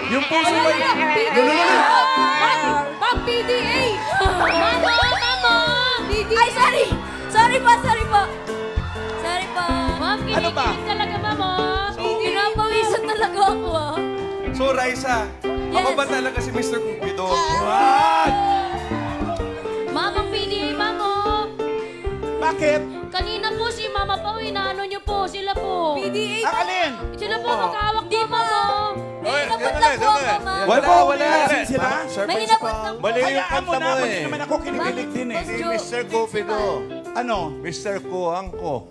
Yung puso mo. Ma'am, PDA! Mama! PDA! Ay, sorry! Sorry po. Sorry po. Ma'am, Ano ba? kinikilig talaga, ma'am. Pinapawisan talaga ako ah. So, Raisa, ako Yes. ba talaga si Mr. Cupido? What? Ma'am, ang PDA, ma'am, oh. Bakit? Kanina po si Mama pa, inaano niyo po, sila po. PDA Ang alin? Sila po, magkawak po, ma'am. May inabot lang po ako, ma'am. Wala. Asin sila? May inabot lang po. Mali yung Hayaan mo kanta na, mo pati eh. naman ako kinikilig din eh. Si Mr. Cupido. Ano? Mr. Kuang ko.